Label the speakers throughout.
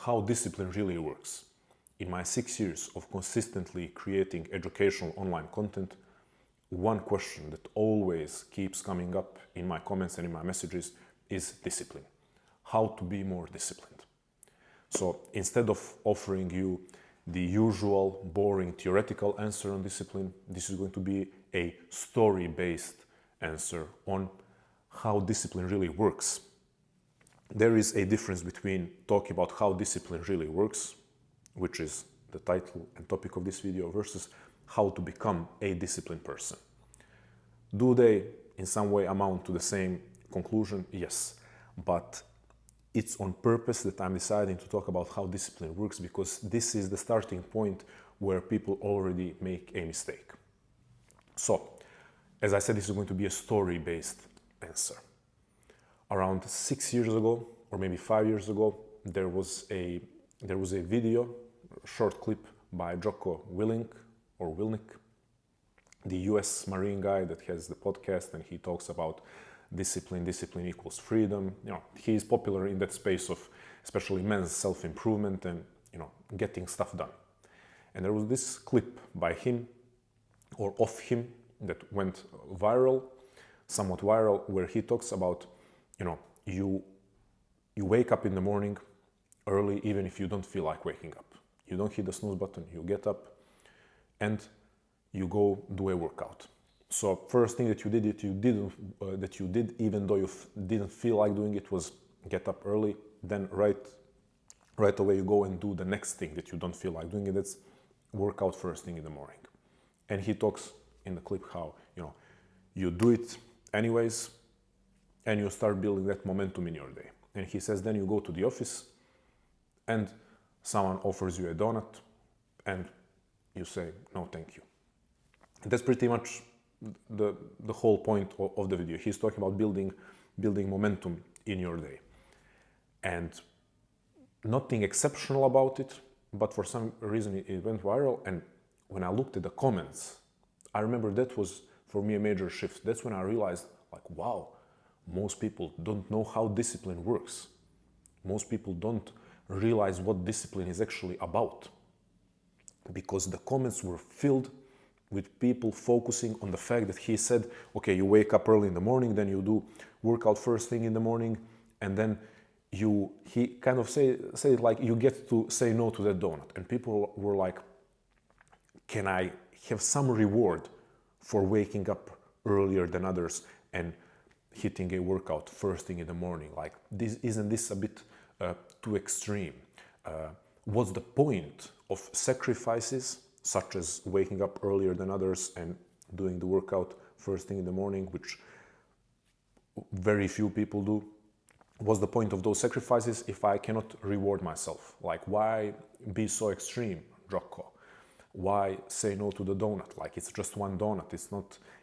Speaker 1: how discipline really works. In my 6 years of consistently creating educational online content, one question that always keeps coming up in my comments and in my messages is discipline. How to be more disciplined. So instead of offering you the usual boring theoretical answer on discipline, this is going to be a story-based answer on how discipline really works. There is a difference between talking about how discipline really works, which is the title and topic of this video, versus how to become a disciplined person. Do they in some way amount to the same conclusion? Yes, but it's on purpose that I'm deciding to talk about how discipline works, because this is the starting point where people already make a mistake. So, as I said, this is going to be a story-based answer. Around 6 years ago, or maybe 5 years ago, there was a video, a short clip by Jocko Willink, the US Marine guy that has the podcast, and he talks about discipline equals freedom. He is popular in that space of especially men's self-improvement and getting stuff done. And there was this clip by him or of him that went viral, somewhat viral, where he talks about you wake up in the morning early even if you don't feel like waking up. You don't hit the snooze button, you get up and you go do a workout. So first thing that you did even though you didn't feel like doing it was get up early. Then right away you go and do the next thing that you don't feel like doing. That's workout first thing in the morning. And he talks in the clip how you do it anyways and you start building that momentum in your day. And he says then you go to the office and someone offers you a donut and you say no thank you. That's pretty much the whole point of the video. He's talking about building momentum in your day. And nothing exceptional about it, but for some reason it went viral. And when I looked at the comments, I remember that was for me a major shift. That's when I realized, like, wow, most people don't know how discipline works. Most people don't realize what discipline is actually about, because the comments were filled with people focusing on the fact that he said, okay, you wake up early in the morning, then you do workout first thing in the morning, and then he kind of say it like you get to say no to that donut. And people were like, can I have some reward for waking up earlier than others and hitting a workout first thing in the morning? Like, isn't this a bit too extreme? What's the point of sacrifices such as waking up earlier than others and doing the workout first thing in the morning, which very few people do? What's the point of those sacrifices if I cannot reward myself? Like, why be so extreme, Jocko? Why say no to the donut? Like, it's just one donut.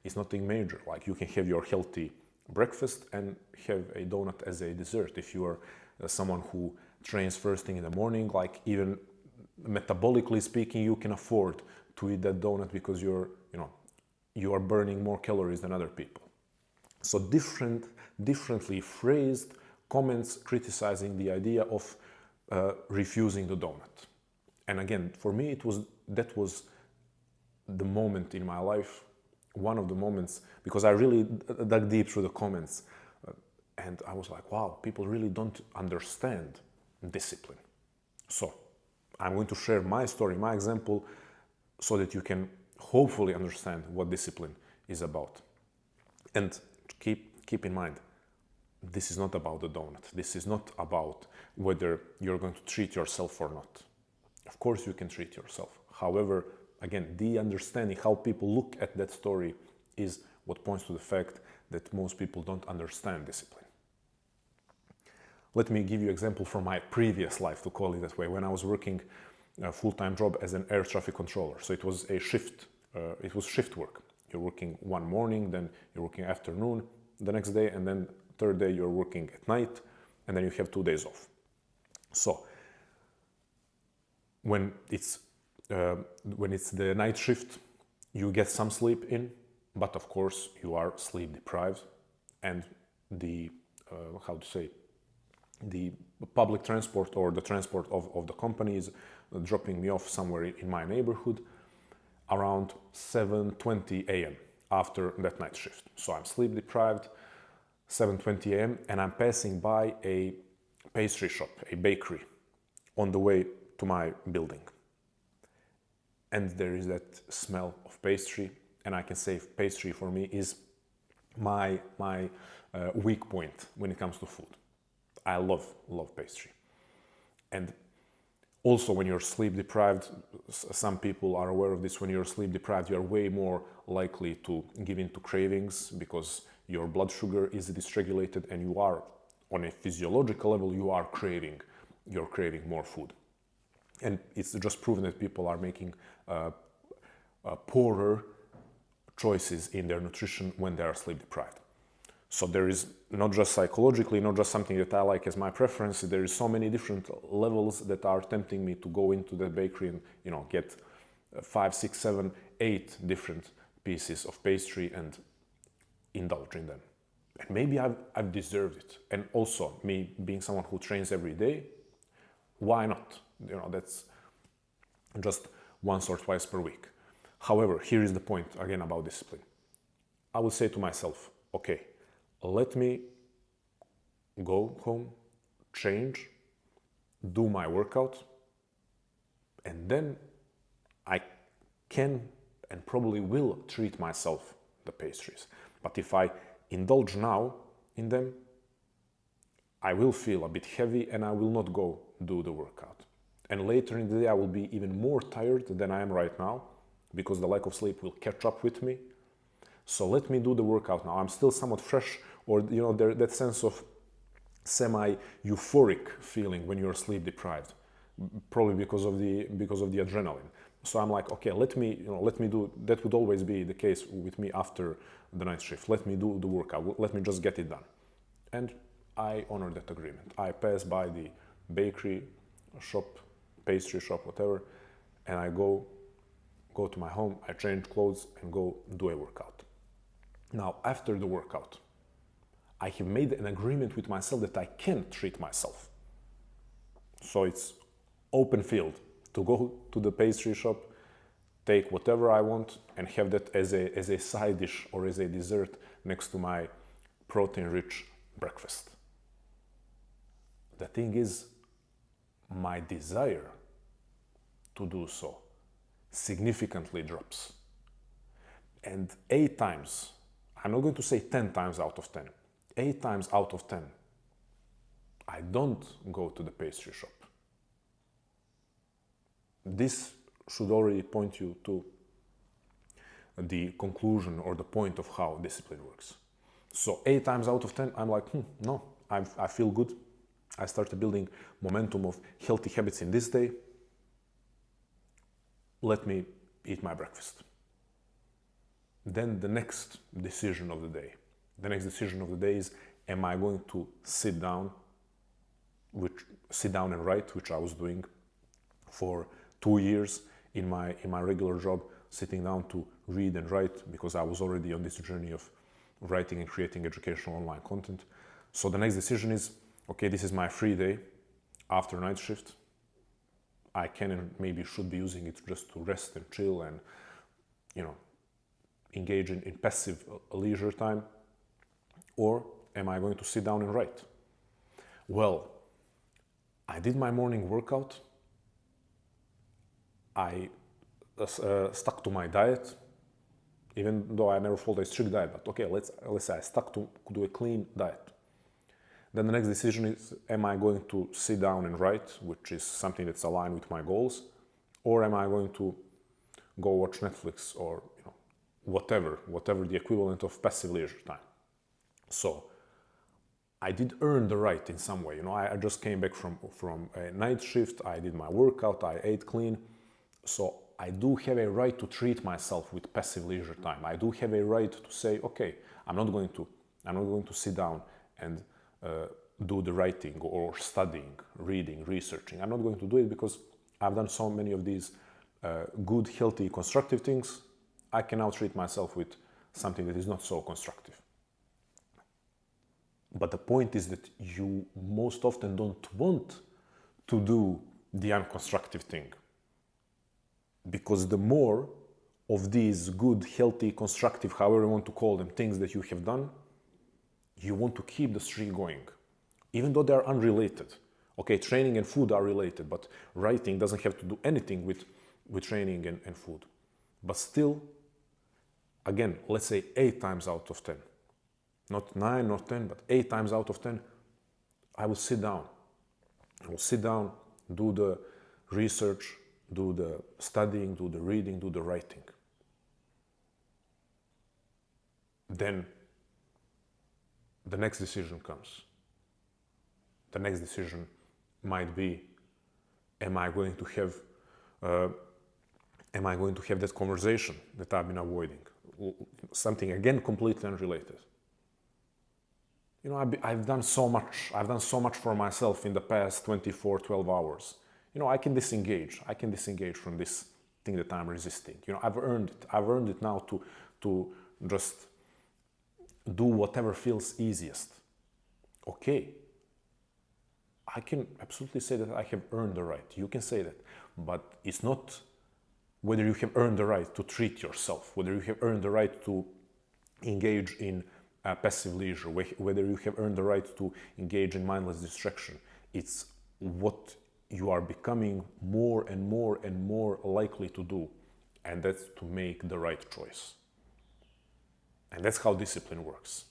Speaker 1: It's nothing major. Like, you can have your healthy breakfast and have a donut as a dessert. If you are someone who trains first thing in the morning, like, even metabolically speaking, you can afford to eat that donut because you are burning more calories than other people. So differently phrased comments criticizing the idea of refusing the donut. And again, for me, that was the moment in my life, one of the moments, because I really dug deep through the comments, and I was like, wow, people really don't understand discipline. So I'm going to share my story, my example, so that you can hopefully understand what discipline is about. And keep in mind, this is not about the donut. This is not about whether you're going to treat yourself or not. Of course you can treat yourself. However, again, the understanding how people look at that story is what points to the fact that most people don't understand discipline. Let me give you an example from my previous life, to call it that way, when I was working a full-time job as an air traffic controller. So it was a shift, it was shift work. You're working one morning, then you're working afternoon the next day, and then third day you're working at night, and then you have 2 days off. So when it's the night shift, you get some sleep in, but of course you are sleep deprived, and the public transport or the transport of the company is dropping me off somewhere in my neighborhood around 7:20 a.m. after that night shift. So I'm sleep deprived, 7:20 a.m., and I'm passing by a pastry shop, a bakery, on the way to my building. And there is that smell of pastry, and I can say pastry for me is my weak point when it comes to food. I love pastry. And also when you're sleep deprived, some people are aware of this, when you're sleep deprived, you're way more likely to give in to cravings because your blood sugar is dysregulated and you are, on a physiological level, you're craving more food. And it's just proven that people are making poorer choices in their nutrition when they are sleep deprived. So there is not just psychologically, not just something that I like as my preference, there is so many different levels that are tempting me to go into the bakery and, get 5, 6, 7, 8 different pieces of pastry and indulge in them. And maybe I've deserved it. And also, me being someone who trains every day, why not? That's just once or twice per week. However, here is the point again about discipline. I will say to myself, okay, let me go home, change, do my workout, and then I can and probably will treat myself the pastries. But if I indulge now in them, I will feel a bit heavy and I will not go do the workout. And later in the day, I will be even more tired than I am right now because the lack of sleep will catch up with me. So let me do the workout now. I'm still somewhat fresh, or that sense of semi-euphoric feeling when you're sleep deprived, probably because of the adrenaline. So I'm like, okay, let me do. That would always be the case with me after the night shift. Let me do the workout. Let me just get it done, and I honor that agreement. I pass by the bakery shop, pastry shop, whatever, and I go to my home. I change clothes and go do a workout. Now, after the workout, I have made an agreement with myself that I can treat myself. So it's open field to go to the pastry shop, take whatever I want, and have that as a side dish or as a dessert next to my protein-rich breakfast. The thing is, my desire to do so significantly drops. And 8 times, I'm not going to say 10 times out of 10, 8 times out of 10, I don't go to the pastry shop. This should already point you to the conclusion or the point of how discipline works. So 8 times out of 10, I'm like, no, I feel good. I started building momentum of healthy habits in this day. Let me eat my breakfast. Then the next decision of the day. The next decision of the day is, am I going to sit down and write, which I was doing for 2 years in my regular job, sitting down to read and write because I was already on this journey of writing and creating educational online content. So the next decision is, okay, this is my free day after night shift. I can and maybe should be using it just to rest and chill and, engage in passive leisure time. Or am I going to sit down and write? Well, I did my morning workout. I stuck to my diet, even though I never followed a strict diet. But okay, let's say I stuck to do a clean diet. Then the next decision is, am I going to sit down and write, which is something that's aligned with my goals, or am I going to go watch Netflix or whatever the equivalent of passive leisure time? So I did earn the right in some way. I just came back from a night shift. I did my workout. I ate clean. So I do have a right to treat myself with passive leisure time. I do have a right to say, okay, I'm not going to sit down and do the writing or studying, reading, researching. I'm not going to do it because I've done so many of these good, healthy, constructive things. I can now treat myself with something that is not so constructive. But the point is that you most often don't want to do the unconstructive thing. Because the more of these good, healthy, constructive, however you want to call them, things that you have done, you want to keep the streak going. Even though they are unrelated. Okay, training and food are related, but writing doesn't have to do anything with training and food. But still, again, let's say 8 times out of 10. Not 9, not 10, but 8 times out of 10, I will sit down. I will sit down, do the research, do the studying, do the reading, do the writing. Then the next decision comes. The next decision might be, am I going to have that conversation that I've been avoiding? Something again completely unrelated. You know, I've done so much. I've done so much for myself in the past 12 hours. You know, I can disengage from this thing that I'm resisting. You know, I've earned it now to just do whatever feels easiest. Okay. I can absolutely say that I have earned the right. You can say that. But it's not whether you have earned the right to treat yourself, whether you have earned the right to engage in passive leisure, whether you have earned the right to engage in mindless distraction. It's what you are becoming more and more and more likely to do, and that's to make the right choice. And that's how discipline works.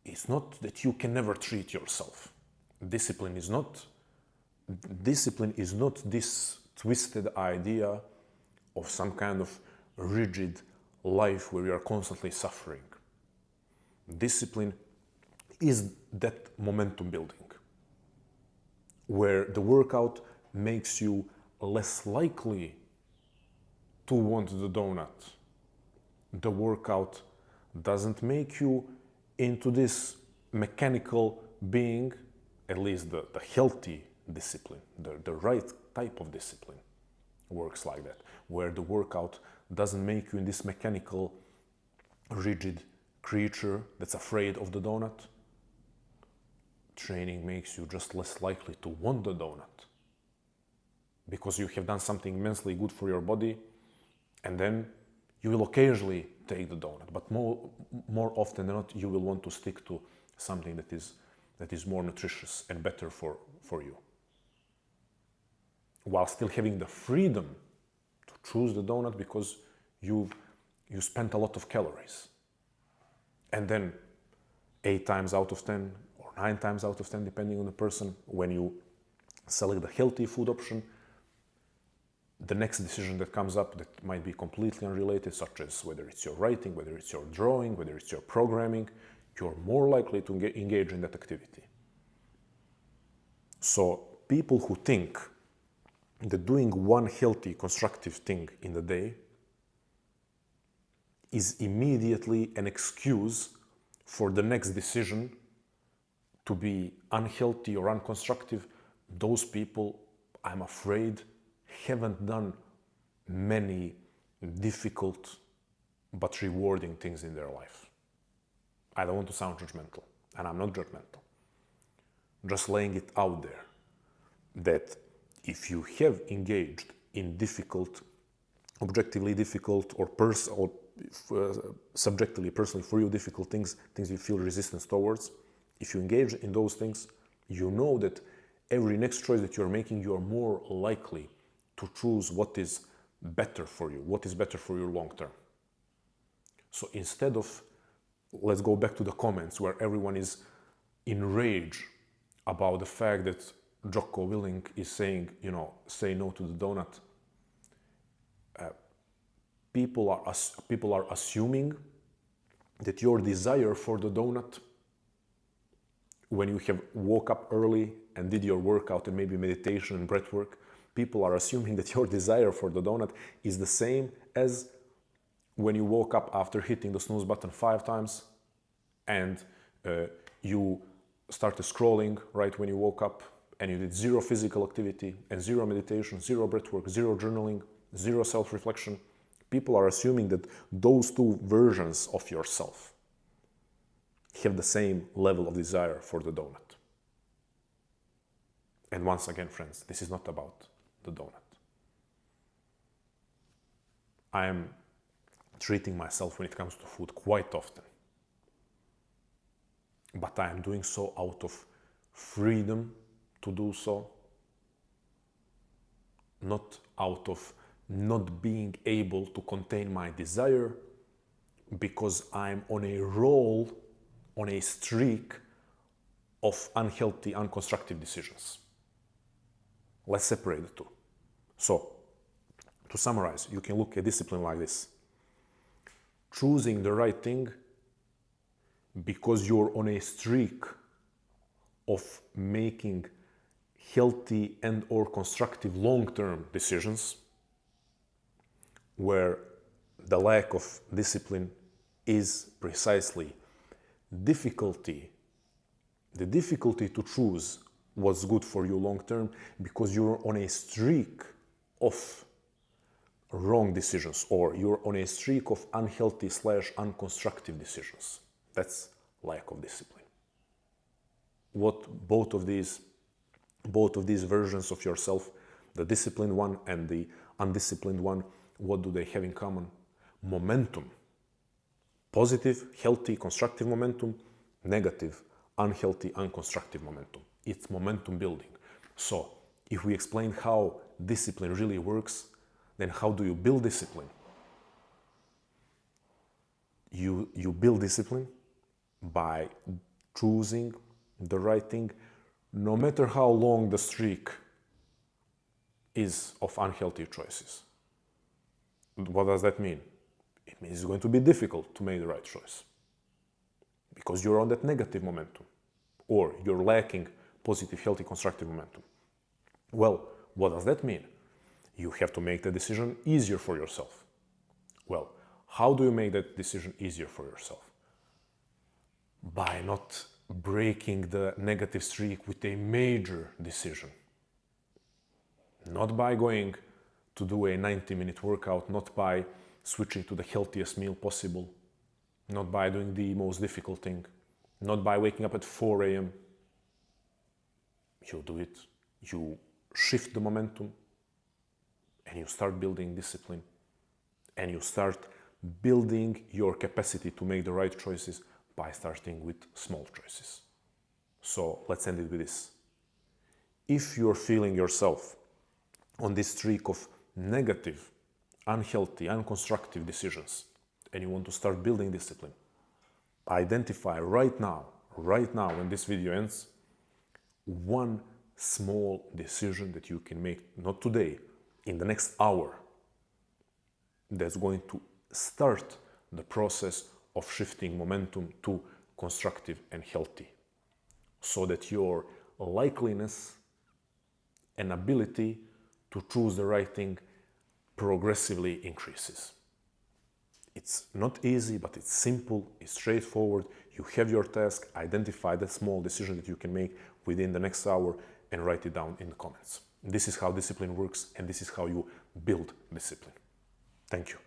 Speaker 1: It's not that you can never treat yourself. Discipline is not this twisted idea of some kind of rigid life where you are constantly suffering. Discipline is that momentum building, where the workout makes you less likely to want the donut. The workout doesn't make you into this mechanical being, at least the healthy discipline, the right type of discipline works like that, where the workout doesn't make you in this mechanical, rigid creature that's afraid of the donut. Training makes you just less likely to want the donut because you have done something immensely good for your body, and then you will occasionally take the donut, but more often than not, you will want to stick to something that is more nutritious and better for you, while still having the freedom to choose the donut because you spent a lot of calories. And then 8 times out of 10 or 9 times out of 10, depending on the person, when you select the healthy food option, the next decision that comes up that might be completely unrelated, such as whether it's your writing, whether it's your drawing, whether it's your programming, you're more likely to engage in that activity. So people who think that doing one healthy, constructive thing in the day is immediately an excuse for the next decision to be unhealthy or unconstructive, those people, I'm afraid, haven't done many difficult but rewarding things in their life. I don't want to sound judgmental, and I'm not judgmental. Just laying it out there that if you have engaged in difficult, objectively difficult, or subjectively, personally for you difficult things you feel resistance towards, if you engage in those things, you know that every next choice that you're making, you're more likely to choose what is better for you, what is better for you long term. So instead of, let's go back to the comments where everyone is enraged about the fact that Jocko Willink is saying, say no to the donut. People are assuming that your desire for the donut, when you have woke up early and did your workout and maybe meditation and breath work, people are assuming that your desire for the donut is the same as when you woke up after hitting the snooze button 5 times and you started scrolling right when you woke up and you did 0 physical activity and 0 meditation, 0 breath work, 0 journaling, 0 self-reflection. People are assuming that those 2 versions of yourself have the same level of desire for the donut. And once again, friends, this is not about the donut. I am treating myself when it comes to food quite often. But I am doing so out of freedom to do so, not out of not being able to contain my desire, because I'm on a roll, on a streak of unhealthy, unconstructive decisions. Let's separate the two. So, to summarize, you can look at discipline like this. Choosing the right thing because you're on a streak of making healthy and or constructive long-term decisions, where the lack of discipline is precisely the difficulty to choose what's good for you long-term, because you're on a streak of wrong decisions, or you're on a streak of unhealthy / unconstructive decisions. That's lack of discipline. What both of these versions of yourself, the disciplined one and the undisciplined one, what do they have in common? Momentum. Positive, healthy, constructive momentum. Negative, unhealthy, unconstructive momentum. It's momentum building. So, if we explain how discipline really works, then how do you build discipline? You build discipline by choosing the right thing, no matter how long the streak is of unhealthy choices. What does that mean? It means it's going to be difficult to make the right choice, because you're on that negative momentum, or you're lacking positive, healthy, constructive momentum. Well, what does that mean? You have to make the decision easier for yourself. Well, how do you make that decision easier for yourself? By not breaking the negative streak with a major decision. Not by going to do a 90-minute workout, not by switching to the healthiest meal possible, not by doing the most difficult thing, not by waking up at 4 a.m. You do it, you shift the momentum, and you start building discipline, and you start building your capacity to make the right choices by starting with small choices. So let's end it with this. If you're feeling yourself on this streak of negative, unhealthy, unconstructive decisions, and you want to start building discipline, identify right now when this video ends, one small decision that you can make, not today, in the next hour, that's going to start the process of shifting momentum to constructive and healthy, so that your likeliness and ability to choose the right thing progressively increases. It's not easy, but it's simple, it's straightforward. You have your task, identify that small decision that you can make within the next hour and write it down in the comments. This is how discipline works, and this is how you build discipline. Thank you.